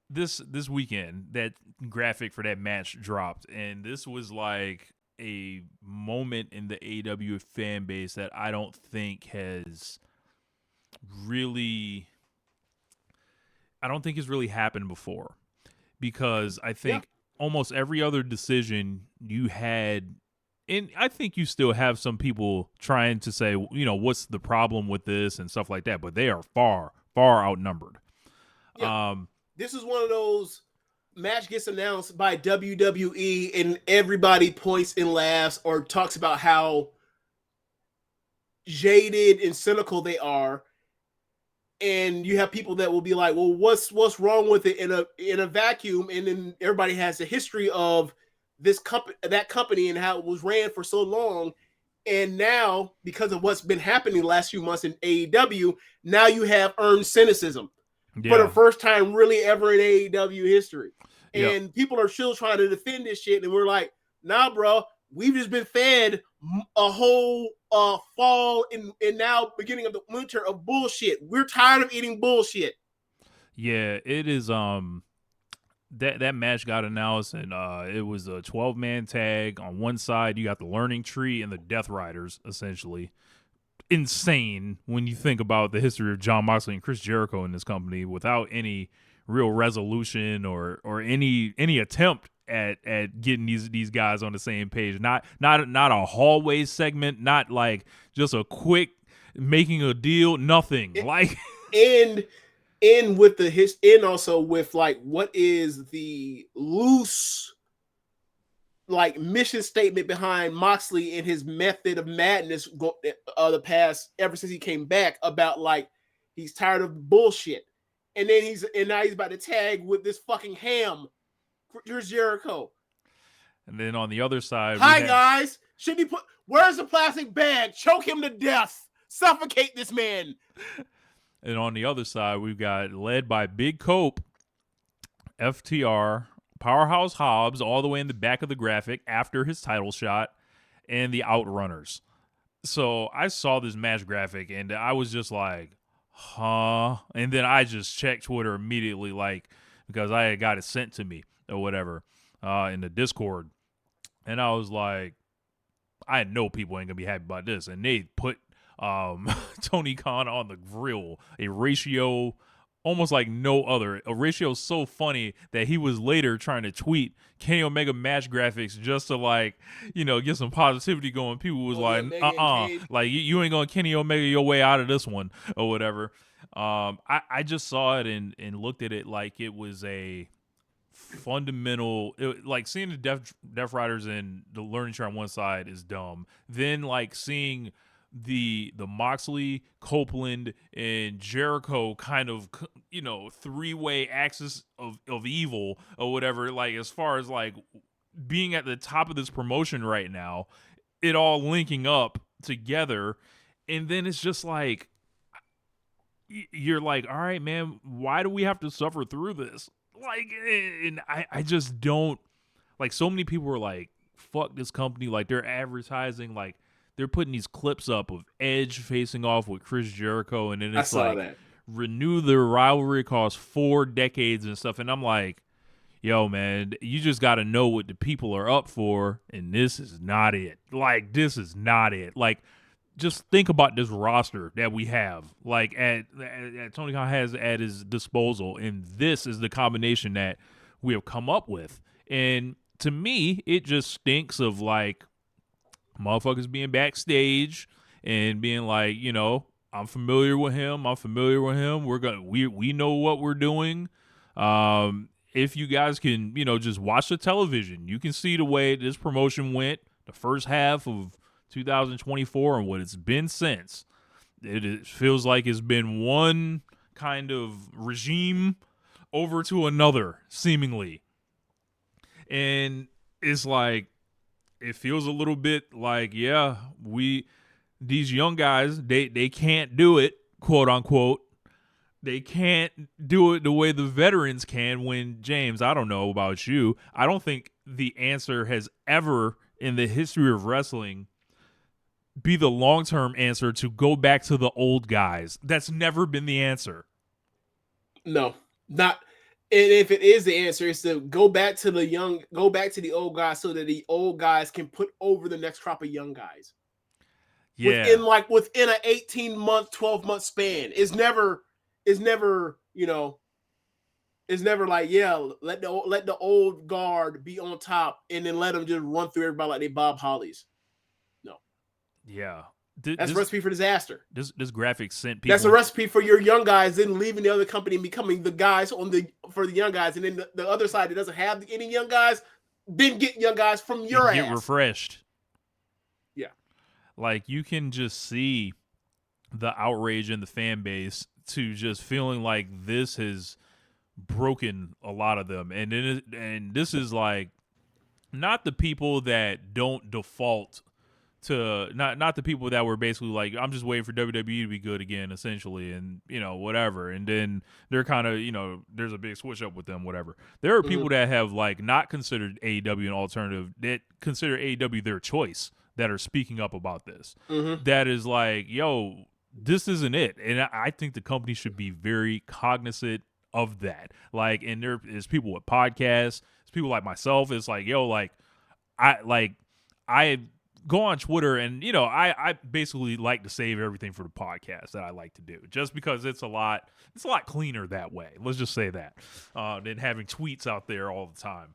this weekend, that graphic for that match dropped, and this was like a moment in the AEW fan base that I don't think has really, I don't think has really happened before, because I Yeah. think almost every other decision you had, and I think you still have some people trying to say, what's the problem with this and stuff like that, but they are far, far outnumbered. Yeah. Um, This is one of those match gets announced by WWE and everybody points and laughs or talks about how jaded and cynical they are, and you have people that will be like, well, what's wrong with it in a vacuum, and then everybody has a history of this company, that company, and how it was ran for so long. And now, because of what's been happening the last few months in AEW, now you have earned cynicism for the yeah, first time really ever in AEW history. yep. And people are still trying to defend this shit. And we're like, nah, bro, we've just been fed a whole fall and now beginning of the winter of bullshit. We're tired of eating bullshit. Yeah, it is. That match got announced, and it was a 12-man tag. On one side, you got the Learning Tree and the Death Riders, essentially. Insane when you think about the history of John Moxley and Chris Jericho in this company, without any real resolution or any attempt at getting these guys on the same page. Not a hallway segment, not like just a quick making a deal, nothing. Like And in with the his and also with like what is the loose like mission statement behind Moxley and his method of madness the past ever since he came back about like he's tired of bullshit. And then now he's about to tag with this fucking ham, Chris Jericho. and then on the other side we Hi have guys, should he put where's the plastic bag? Choke him to death. Suffocate this man. and on the other side we've got, led by Big Cope, FTR, Powerhouse Hobbs, all the way in the back of the graphic after his title shot, and the Outrunners. So I saw this match graphic and I was just like, huh? And then I just checked Twitter immediately, like, because I had got it sent to me or whatever in the Discord. And I was like, I know people ain't gonna be happy about this. And they put Tony Khan on the grill, a ratio almost like no other. A ratio so funny that he was later trying to tweet Kenny Omega match graphics just to, like, get some positivity going. People was Oh, the like, Omega and Cage. like you ain't gonna Kenny Omega your way out of this one or whatever. I just saw it and looked at it like it was a fundamental, like seeing the Deaf Riders and the Learning Tree on one side is dumb. Then like seeing the Moxley, Copeland, and Jericho kind of three-way axis of evil or whatever, like as far as like being at the top of this promotion right now, it all linking up together, and then it's just like you're like, all right, man, why do we have to suffer through this? Like, and I just don't, like, so many people were like, fuck this company. Like, they're advertising, like, they're putting these clips up of Edge facing off with Chris Jericho, and then I it's saw like, that. renew the rivalry across 4 decades and stuff. And I'm like, yo, man, you just got to know what the people are up for, and this is not it. Like, this is not it. Like, just think about this roster that we have, like at Tony Khan has at his disposal, and this is the combination that we have come up with. And to me, it just stinks of like motherfuckers being backstage and being like, I'm familiar with him. I'm familiar with him. We know what we're doing. If you guys can, just watch the television, you can see the way this promotion went the first half of 2024 and what it's been since. It feels like it's been one kind of regime over to another, seemingly. And it's like, it feels a little bit like, yeah, these young guys, they can't do it, quote unquote. They can't do it the way the veterans can. When, James, I don't know about you, I don't think the answer has ever in the history of wrestling be the long-term answer to go back to the old guys. That's never been the answer. No, not. And if it is the answer, it's to go back to the old guys so that the old guys can put over the next crop of young guys. Yeah. Within an 18-month, 12-month span. It's never, it's never like, yeah, let the old guard be on top and then let them just run through everybody like they Bob Hollies. No. Yeah. That's a recipe for disaster. This graphic sent people. That's a recipe for your young guys then leaving the other company and becoming the guys for the young guys, and then the other side that doesn't have any young guys, then get young guys from your ass. Get refreshed. Yeah. Like, you can just see the outrage in the fan base to just feeling like this has broken a lot of them. And this is like not the people that don't default to not the people that were basically like, I'm just waiting for WWE to be good again, essentially, and whatever, and then they're kind of there's a big switch up with them, whatever. There are people that have like not considered AEW an alternative, that consider AEW their choice, that are speaking up about this. That is like, yo, this isn't it, and I think the company should be very cognizant of that. Like, and there is people with podcasts, it's people like myself. It's like, yo, like I go on Twitter and I basically like to save everything for the podcast that I like to do, just because it's a lot cleaner that way. Let's just say that, than having tweets out there all the time.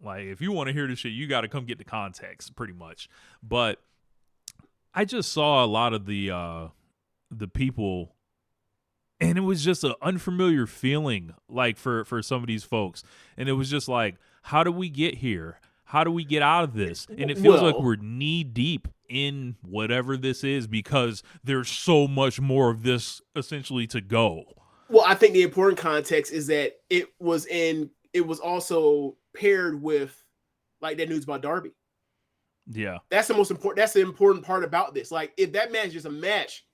Like, if you want to hear this shit, you got to come get the context, pretty much. But I just saw a lot of the people, and it was just an unfamiliar feeling, like for some of these folks, and it was just like, how do we get here? How do we get out of this? And it feels like we're knee deep in whatever this is, because there's so much more of this essentially to go. Well, I think the important context is that it was also paired with like that news about Darby. Yeah. That's the most important. That's the important part about this. Like, if that match is a match,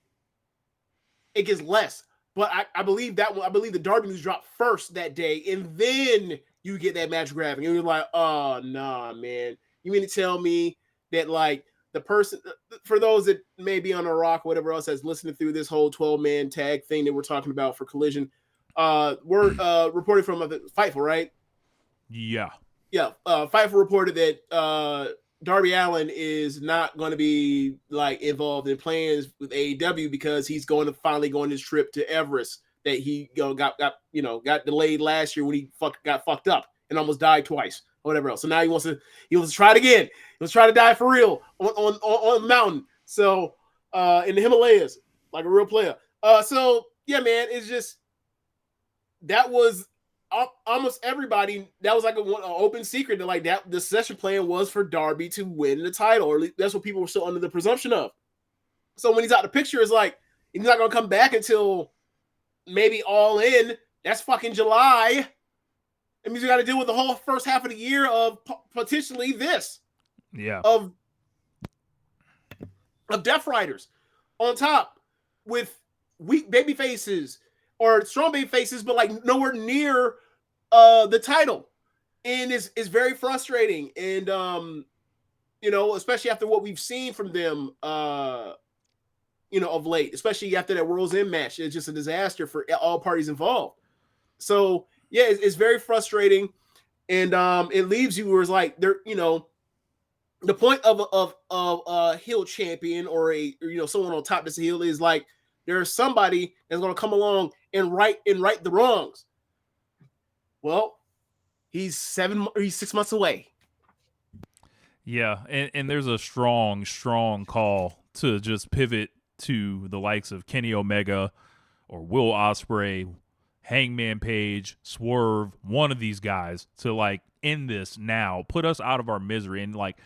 it gets less. But I believe that one. I believe the Darby news dropped first that day, and then you get that match grabbing, and you're like, oh nah, man. You mean to tell me that like the person, for those that may be on a rock or whatever else that's listening through this whole 12-man tag thing that we're talking about for Collision, we're reporting from Fightful, right? Yeah. Yeah. Fightful reported that Darby Allin is not going to be like involved in plans with AEW because he's going to finally go on his trip to Everest that he got delayed last year when he got fucked up and almost died twice or whatever else. So now he wants to try it again. He wants to try to die for real on the mountain. So in the Himalayas, like a real player. So yeah, man, it's just, that was almost everybody. That was like an open secret that like that the session plan was for Darby to win the title, or at least that's what people were still under the presumption of. So when he's out the picture, it's like he's not gonna come back until maybe All In. That's fucking July. It means you got to deal with the whole first half of the year of potentially this. Yeah. Of Death Riders on top with weak baby faces or strong baby faces, but like nowhere near the title. And it's very frustrating. And especially after what we've seen from them of late, especially after that World's End match. It's just a disaster for all parties involved. So yeah, it's very frustrating. And it leaves you where it's like there, the point of a heel champion or someone on top that's a heel is like there's somebody that's going to come along and right the wrongs. Well, he's 6 months away. Yeah, and there's a strong call to just pivot to the likes of Kenny Omega or Will Ospreay, Hangman Page, Swerve, one of these guys to like end this now, put us out of our misery. And like,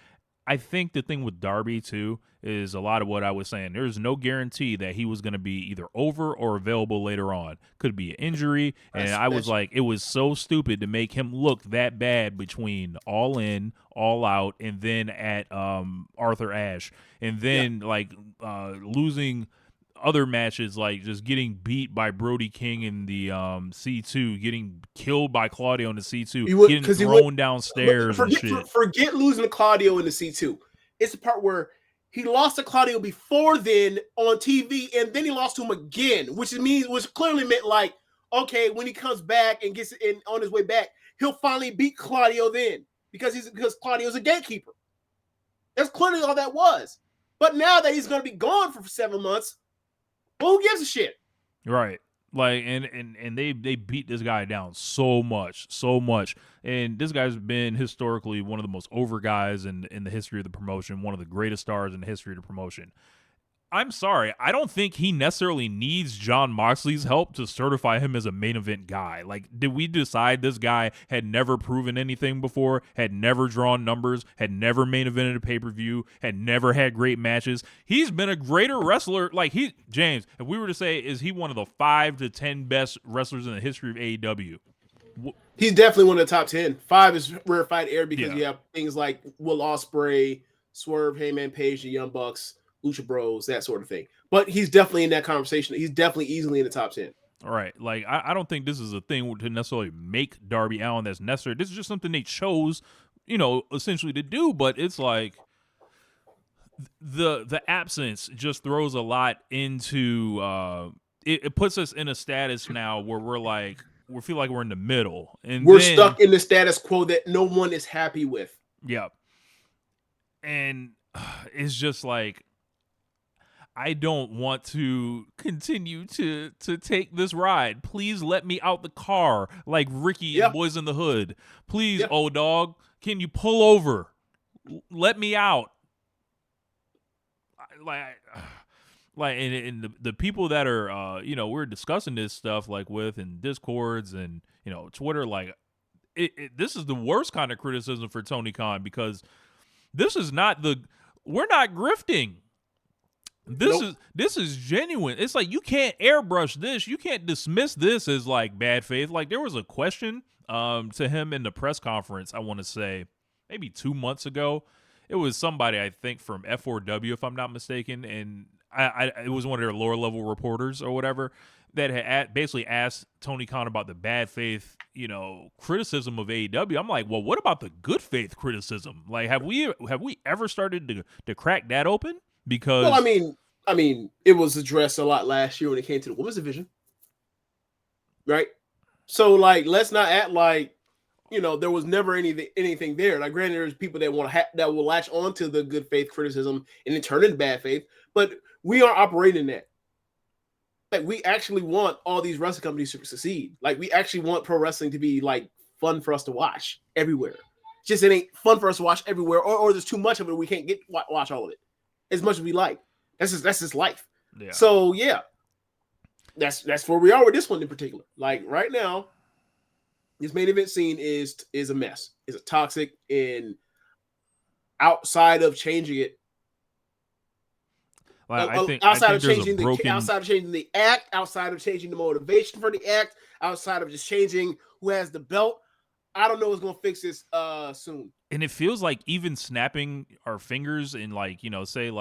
I think the thing with Darby too is a lot of what I was saying. There's no guarantee that he was going to be either over or available later on. Could be an injury. And I was like, it was so stupid to make him look that bad between All In, All Out, and then at Arthur Ashe. And then losing other matches, like just getting beat by Brody King in the C2, getting killed by Claudio in the C2, getting thrown downstairs and shit. Forget losing to Claudio in the C2. It's the part where he lost to Claudio before then on TV, and then he lost to him again, which clearly meant like, okay, when he comes back and gets in on his way back, he'll finally beat Claudio then because Claudio's a gatekeeper. That's clearly all that was. But now that he's going to be gone for 7 months, well, who gives a shit? Right. Like and they beat this guy down so much. And this guy's been historically one of the most over guys in the history of the promotion, one of the greatest stars in the history of the promotion. I'm sorry, I don't think he necessarily needs Jon Moxley's help to certify him as a main event guy. Like, did we decide this guy had never proven anything before, had never drawn numbers, had never main evented a pay-per-view, had never had great matches? He's been a greater wrestler. Like, James, if we were to say, is he one of the 5 to 10 best wrestlers in the history of AEW? He's definitely one of the top 10. 5 is rarefied air because you have things like Will Ospreay, Swerve, Heyman Page, the Young Bucks, Lucha Bros, that sort of thing. But he's definitely in that conversation. He's definitely easily in the top 10. All right. Like, I don't think this is a thing to necessarily make Darby Allin that's necessary. This is just something they chose, essentially to do. But it's like the absence just throws a lot into it puts us in a status now where we feel like we're in the middle. And we're stuck in the status quo that no one is happy with. Yeah. And it's just like, I don't want to continue to take this ride. Please let me out the car like Ricky and Boys in the Hood. Please, old dog, can you pull over? Let me out. And the people that are, we're discussing this stuff like with in Discords and, Twitter, like this is the worst kind of criticism for Tony Khan because this is we're not grifting. This is genuine. It's like you can't airbrush this. You can't dismiss this as like bad faith. Like there was a question to him in the press conference, I want to say maybe 2 months ago. It was somebody, I think, from F4W, if I'm not mistaken, and it was one of their lower level reporters or whatever that had basically asked Tony Khan about the bad faith, criticism of AEW. I'm like, well, what about the good faith criticism? Like, have we ever started to crack that open? Because I mean, it was addressed a lot last year when it came to the women's division, right? So, like, let's not act like there was never anything there. Like, granted, there's people that that will latch onto the good faith criticism and then turn into bad faith, but we are operating that. Like, we actually want all these wrestling companies to succeed. Like, we actually want pro wrestling to be like fun for us to watch everywhere. Just it ain't fun for us to watch everywhere, or there's too much of it. We can't watch all of it as much as we like. That's just life. Yeah. So that's where we are with this one in particular. Like right now, this main event scene is a mess. It's a toxic, and outside of changing it, outside of changing the act, outside of changing the motivation for the act, outside of just changing who has the belt, I don't know what's gonna fix this soon. And it feels like even snapping our fingers and say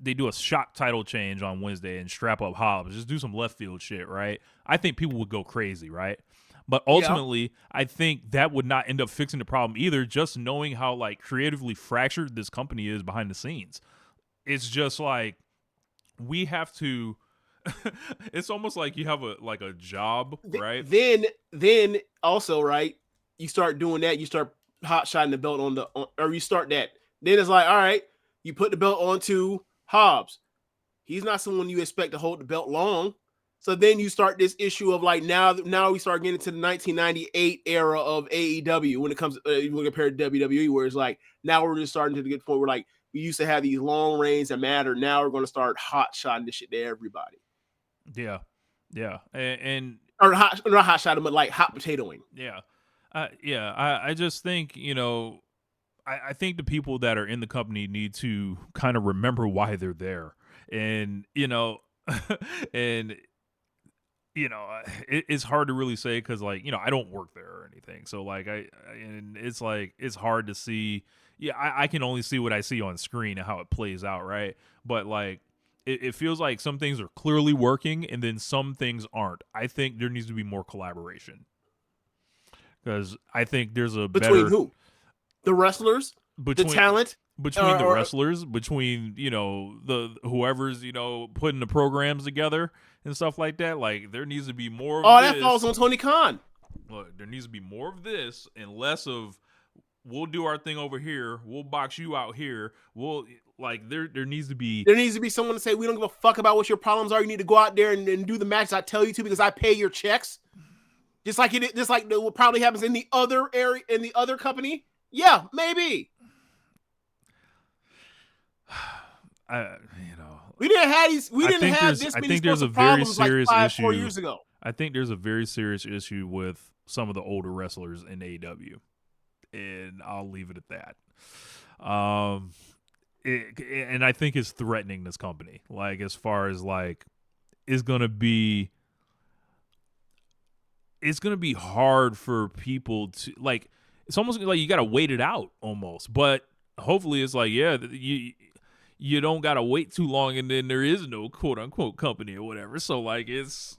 they do a shock title change on Wednesday and strap up Hobbs, just do some left field shit, right? I think people would go crazy, right? But ultimately, I think that would not end up fixing the problem either, just knowing how creatively fractured this company is behind the scenes. It's just like we have to it's almost like you have a job, right? Then also, right, you start doing that, you start hot shotting the belt or you start that. Then it's like, all right, you put the belt onto Hobbs. He's not someone you expect to hold the belt long. So then you start this issue of now we start getting to the 1998 era of AEW when it comes you compare to WWE, where it's like now we're just starting to get to the point where we used to have these long reigns that matter. Now we're going to start hot shotting this shit to everybody. Yeah. And or not hot shotting, but hot potatoing. Yeah. I just think, I think the people that are in the company need to kind of remember why they're there. And, and, it's hard to really say because, I don't work there or anything. So, and it's hard to see. Yeah, I can only see what I see on screen and how it plays out, right? But, it feels like some things are clearly working and then some things aren't. I think there needs to be more collaboration. Because I think there's Between who? The wrestlers? The talent? between the wrestlers, between the whoever's putting the programs together and stuff like that. Like there needs to be more of this. That falls on Tony Khan. Look, there needs to be more of this and less of we'll do our thing over here, we'll box you out here, we'll there needs to be someone to say we don't give a fuck about what your problems are. You need to go out there and do the match I tell you to because I pay your checks. Just like what probably happens in the other area in the other company. Yeah, maybe. We didn't have these. We didn't have this many problems like 4 years ago. I think there's a very serious issue with some of the older wrestlers in AEW, and I'll leave it at that. And I think it's threatening this company. Like as far as like, it's gonna be hard for people to like. It's almost like you got to wait it out almost, but hopefully it's like you don't got to wait too long, and then there is no quote unquote company or whatever. So like it's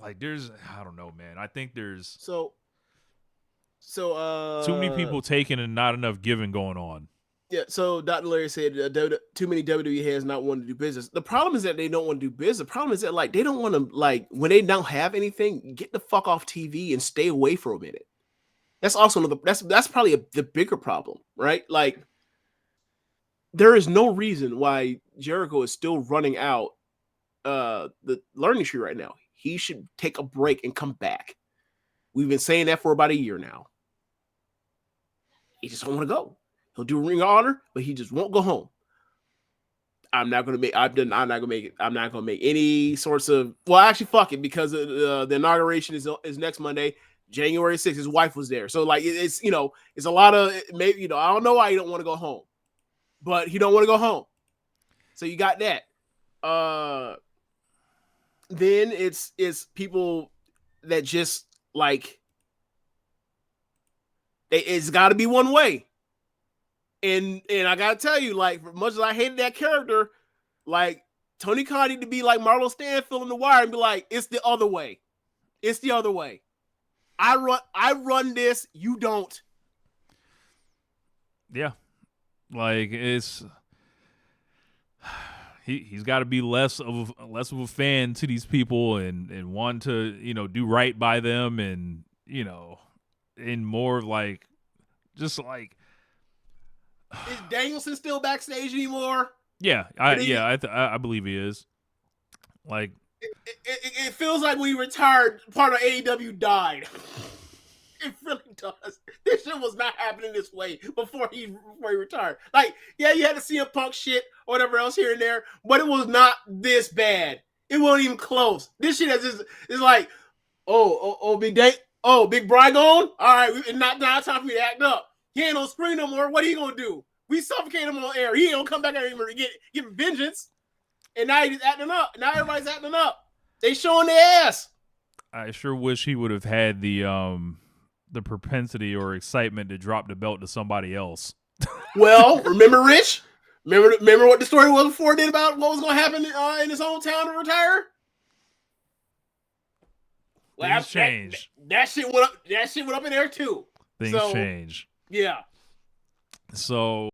like there's I don't know, man. I think there's so too many people taking and not enough giving going on. Yeah, so Dr. Larry said too many WWE heads not wanting to do business. The problem is that they don't want to do business. The problem is that like they don't want to like when they don't have anything, get the fuck off TV and stay away for a minute. That's also another. That's probably the bigger problem, right? Like there is no reason why Jericho is still running out the learning tree right now. He should take a break and come back. We've been saying that for about a year now. He just don't want to go. He'll do a Ring of Honor, but he just won't go home. I'm not going to make. I'm not going to make it. I'm not going to make any sorts of. Well, actually, fuck it, because the inauguration is next Monday, January 6th. His wife was there, so like it's it's a lot of maybe I don't know why he don't want to go home, but he don't want to go home. So you got that. Then it's people that just like it's got to be one way. And I gotta tell you, like, as much as I hated that character, like Tony Khan need to be like Marlo Stanfield in The Wire and be like, it's the other way. It's the other way. I run this, you don't. Yeah. Like it's he's got to be less of a fan to these people and want to, do right by them and, and more like just like is Danielson still backstage anymore? Yeah, I believe he is. Like, it feels like when he retired, part of AEW died. It really does. This shit was not happening this way before he retired. Like, yeah, you had to see a Punk shit or whatever else here and there, but it was not this bad. It wasn't even close. This shit is like, Big Bry gone? All right, it's not time for me to act up. He ain't on screen no more. What are you gonna do? We suffocate him on air. He ain't gonna come back anymore to get vengeance. And now he's acting up. Now everybody's acting up. They showing their ass. I sure wish he would have had the propensity or excitement to drop the belt to somebody else. Well, remember Rich? Remember what the story was before did about what was gonna happen in his hometown to retire? Things change. That shit went up. That shit went up in there too. Things change. Yeah. So